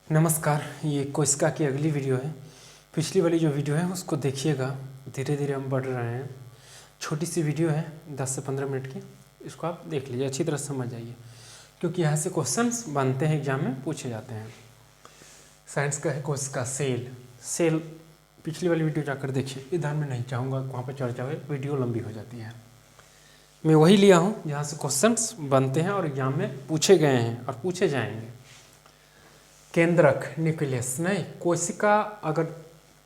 नमस्कार, ये कोशिका की अगली वीडियो है। पिछली वाली जो वीडियो है उसको देखिएगा। धीरे धीरे हम बढ़ रहे हैं। छोटी सी वीडियो है 10 से 15 मिनट की। इसको आप देख लीजिए, अच्छी तरह समझ जाइए, क्योंकि यहाँ से क्वेश्चंस बनते हैं, एग्जाम में पूछे जाते हैं। साइंस का है कोशिका, सेल पिछली वाली वीडियो जाकर देखिए। इधर में नहीं चाहूँगा वहाँ पर चर्चा हुई, वीडियो लंबी हो जाती है। मैं वही लिया हूँ जहाँ से क्वेश्चंस बनते हैं और एग्जाम में पूछे गए हैं और पूछे जाएंगे। केंद्रक, न्यूक्लियस नहीं, कोशिका अगर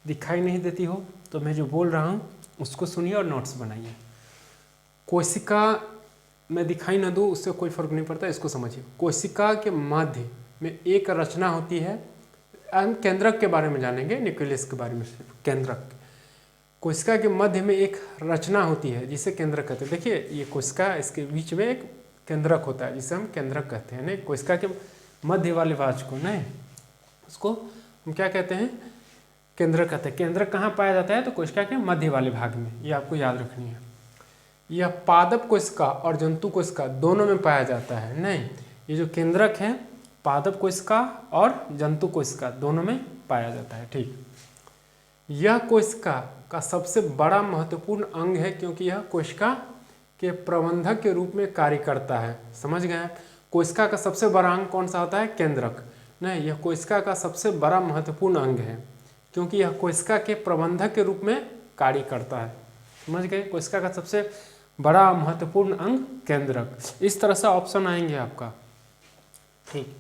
दिखाई नहीं देती हो तो मैं जो बोल रहा हूँ उसको सुनिए और नोट्स बनाइए। कोशिका में दिखाई ना दूँ उससे कोई फर्क नहीं पड़ता, इसको समझिए। कोशिका के मध्य में एक रचना होती है। हम केंद्रक के बारे में जानेंगे, न्यूक्लियस के बारे में सिर्फ। केंद्रक, कोशिका के मध्य में एक रचना होती है जिसे केंद्रक कहते हैं। देखिए ये कोशिका, इसके बीच में एक केंद्रक होता है जिसे हम केंद्रक कहते हैं। नहीं, कोशिका के मध्य वाले भाग को नहीं, उसको हम क्या कहते हैं? केंद्रक कहते हैं। केंद्रक कहाँ पाया जाता है? तो कोशिका के मध्य वाले भाग में। ये आपको याद रखनी है। यह पादप कोशिका और जंतु कोशिका दोनों में पाया जाता है। नहीं, ये जो केंद्रक है पादप कोशिका और जंतु कोशिका दोनों में पाया जाता है। ठीक, यह कोशिका का सबसे बड़ा महत्वपूर्ण अंग है क्योंकि यह कोशिका के प्रबंधक के रूप में कार्य करता है। समझ गए? कोशिका का सबसे बड़ा अंग कौन सा होता है? केंद्रक। नहीं, यह कोशिका का सबसे बड़ा महत्वपूर्ण अंग है क्योंकि यह कोशिका के प्रबंधक के रूप में कार्य करता है। समझ गए? कोशिका का सबसे बड़ा महत्वपूर्ण अंग केंद्रक। इस तरह से ऑप्शन आएंगे आपका। ठीक,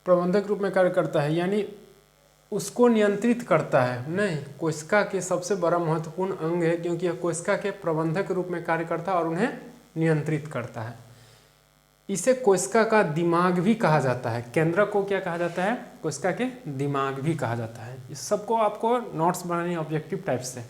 प्रबंधक रूप में कार्य करता है यानी उसको नियंत्रित करता है। नहीं, कोशिका के सबसे बड़ा महत्वपूर्ण अंग है क्योंकि यह कोशिका के प्रबंधक रूप में कार्य करता है और उन्हें नियंत्रित करता है। इसे कोशिका का दिमाग भी कहा जाता है। केंद्रक को क्या कहा जाता है? कोशिका के दिमाग भी कहा जाता है। इस सबको आपको नोट्स बनानी ऑब्जेक्टिव टाइप से।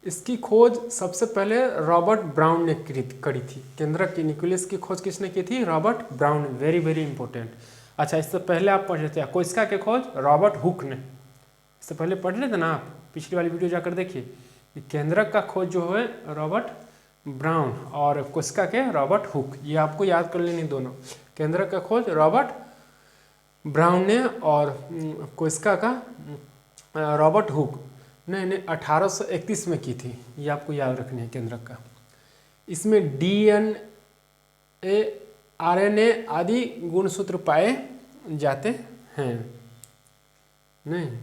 इसकी खोज सबसे पहले रॉबर्ट ब्राउन ने करी थी। केंद्रक की न्यूक्लियस की खोज किसने की थी? Robert brown. Very very important. अच्छा, इससे पहले आप पढ़ लेते हैं कोशिका के खोज रॉबर्ट हुक ने। इससे पहले पढ़ लेते ना आप, पिछली वाली वीडियो जाकर देखिए। केंद्रक का खोज जो है रॉबर्ट ब्राउन और कोशिका के रॉबर्ट हुक, ये आपको याद कर लेनी दोनों। केंद्रक का खोज रॉबर्ट ब्राउन ने और कोशिका का रॉबर्ट हुक ने 1831 में की थी। ये आपको याद रखनी है केंद्रक का। इसमें DNA, RNA आदि गुणसूत्र पाए जाते हैं। नहीं,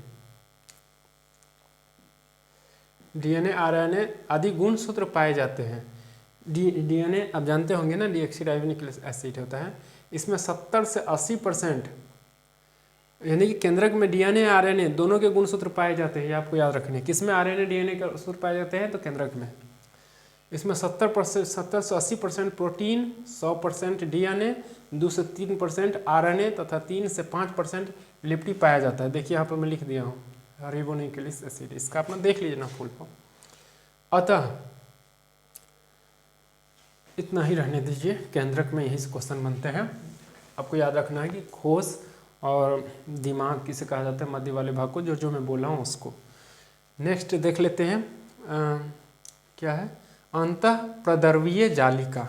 DNA, RNA आदि गुणसूत्र पाए जाते हैं। DNA आप जानते होंगे ना, डीऑक्सीराइबोन्यूक्लिक एसिड होता है। इसमें 70 से 80% यानी कि केंद्रक में DNA, RNA दोनों के गुणसूत्र पाए जाते हैं। ये आपको याद रखने। किसमें RNA, DNA के सूत्र पाए जाते हैं? तो केंद्रक में। इसमें 70 से 80% प्रोटीन, 100% DNA, 2 से 3% RNA तथा 3 से 5% लिपिड पाया जाता है। देखिए यहाँ पर मैं लिख दिया हूँ रिबोन्यूक्लिक एसिड। इसका अपना देख लीजिए ना फुल फॉर्म। अतः इतना ही रहने दीजिए। केंद्रक में यही से क्वेश्चन बनते हैं। आपको याद रखना है कि खोज और दिमाग किसे कहा जाता है? मध्य वाले भाग को, जो मैं बोला हूँ उसको। नेक्स्ट देख लेते हैं क्या है? अंतःप्रद्रवीय जालिका।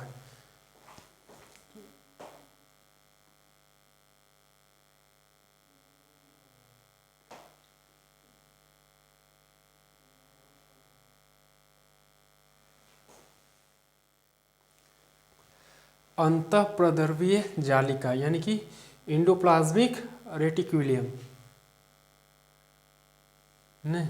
अंतःप्रद्रवीय जालिका यानी कि एंडोप्लाज्मिक रेटिक्यूलम। नहीं,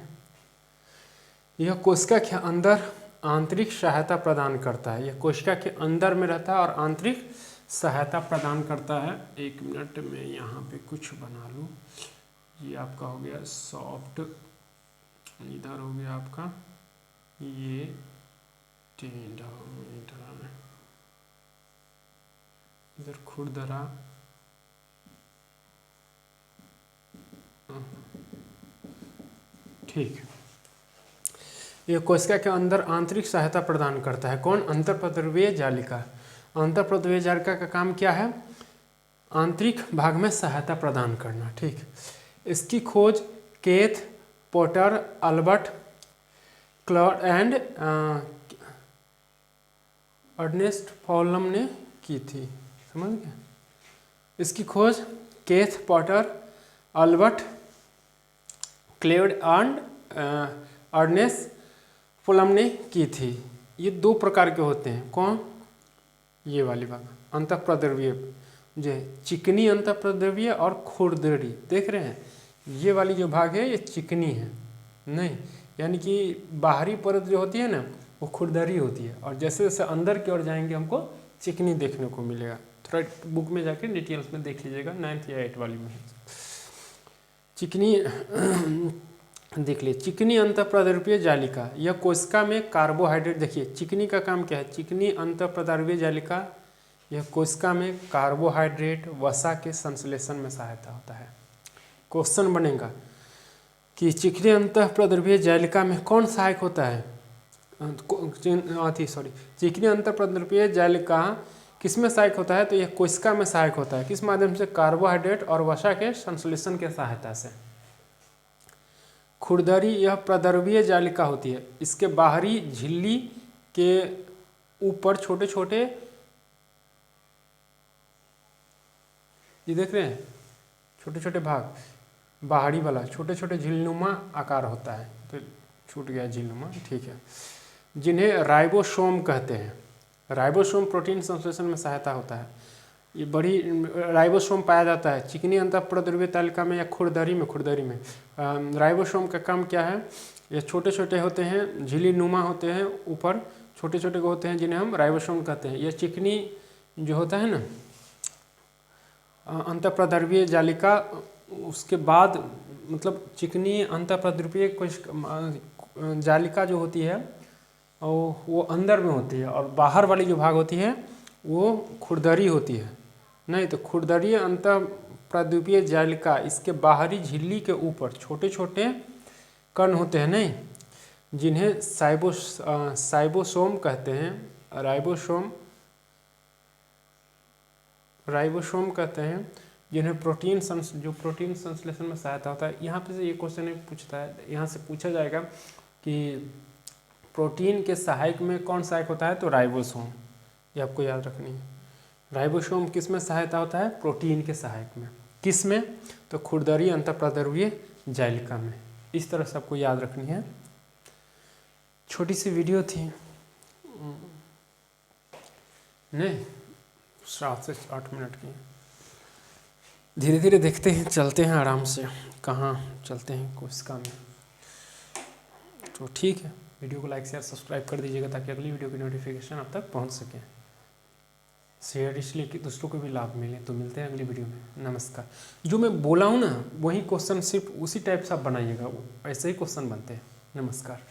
यह कोशिका के अंदर आंतरिक सहायता प्रदान करता है। यह कोशिका के अंदर में रहता है और आंतरिक सहायता प्रदान करता है। 1 मिनट में यहाँ पे कुछ बना लूँ। ये आपका हो गया सॉफ्ट, इधर हो गया आपका ये टेढ़ा, इधर खुरदरा, ठीक। यह कोशिका के अंदर आंतरिक सहायता प्रदान करता है। कौन? अंतःप्रद्रवीय जालिका। अंतःप्रद्रवीय जालिका का काम क्या है? आंतरिक भाग में सहायता प्रदान करना। ठीक, इसकी खोज Keith, Potter, Albert Claude and Ernest Fullam ने की थी। समझ गए? इसकी खोज Keith Potter, Albert Claude and Ernest Fullam ने की थी। ये दो प्रकार के होते हैं। कौन? ये वाली भाग अंतःप्रद्रव्य जो है, चिकनी अंतःप्रद्रव्य और खुरदरी। देख रहे हैं, ये वाली जो भाग है ये चिकनी है, नहीं यानी कि बाहरी परत जो होती है ना वो खुरदरी होती है, और जैसे जैसे अंदर की ओर जाएंगे हमको चिकनी देखने को मिलेगा। थोड़ा बुक में जाके डिटेल्स में देख लीजिएगा, 9th या 8th वाली में चिकनी देख लिए। चिकनी अंतःप्रद्रव्य जालिका, यह कोशिका में कार्बोहाइड्रेट, देखिए चिकनी का काम क्या है, चिकनी अंतःप्रद्रव्य जालिका यह कोशिका में कार्बोहाइड्रेट वसा के संश्लेषण में सहायता होता है। क्वेश्चन बनेगा कि चिकनी अंतःप्रद्रव्य जालिका में कौन सहायक होता है? चिकनी अंतःप्रद्रव्य जालिका किसमें सहायक होता है? तो यह कोशिका में सहायक होता है। किस माध्यम से? कार्बोहाइड्रेट और वसा के संश्लेषण के सहायता से। खुरदरी यह प्रद्रव्य जालिका होती है, इसके बाहरी झिल्ली के ऊपर छोटे छोटे, ये देख रहे हैं छोटे छोटे भाग, बाहरी वाला छोटे छोटे झिलनुमा आकार होता है, तो छूट गया झिलनुमा, ठीक है, जिन्हें राइबोसोम कहते हैं। राइबोसोम प्रोटीन संश्लेषण में सहायता होता है। ये बड़ी राइबोसोम पाया जाता है चिकनी अंतःप्रद्रव्य तालिका में या खुरदरी में। राइबोसोम का काम क्या है? ये छोटे छोटे होते हैं, झिल्ली नुमा होते हैं, ऊपर छोटे छोटे होते हैं, जिन्हें हम राइबोसोम कहते हैं। यह चिकनी जो होता है ना अंतःप्रद्रव्य जालिका, उसके बाद मतलब चिकनी अंतःप्रद्रव्य जालिका जो होती है वो अंदर में होती है, और बाहर वाली जो भाग होती है वो खुरदरी होती है। नहीं तो खुरदरी अंतःप्रद्रव्य जालिका, इसके बाहरी झिल्ली के ऊपर छोटे छोटे कण होते हैं, नहीं, जिन्हें साइबोसोम कहते हैं। राइबोसोम कहते हैं, जिन्हें प्रोटीन संश्लेषण में सहायता होता है। यहाँ पे से ये क्वेश्चन पूछता है, यहाँ से पूछा जाएगा कि प्रोटीन के सहायक में कौन सहायक होता है? तो राइबोसोम, ये आपको याद रखनी है। राइबोसोम किस में सहायता होता है? प्रोटीन के सहायक में। किस में? तो खुरदरी अंतःप्रद्रव्य जालिका में। इस तरह से आपको याद रखनी है। छोटी सी वीडियो थी, नहीं 7 से 8 मिनट की। धीरे धीरे देखते हैं, चलते हैं आराम से, कहाँ चलते हैं कोशिका में। तो ठीक है, वीडियो को लाइक शेयर सब्सक्राइब कर दीजिएगा ताकि अगली वीडियो की नोटिफिकेशन आप तक पहुंच सके। शेयर इसलिए कि दूसरों को भी लाभ मिले। तो मिलते हैं अगली वीडियो में। नमस्कार। जो मैं बोला हूँ ना वही क्वेश्चन सिर्फ उसी टाइप से आप बनाइएगा, ऐसे ही क्वेश्चन बनते हैं। नमस्कार।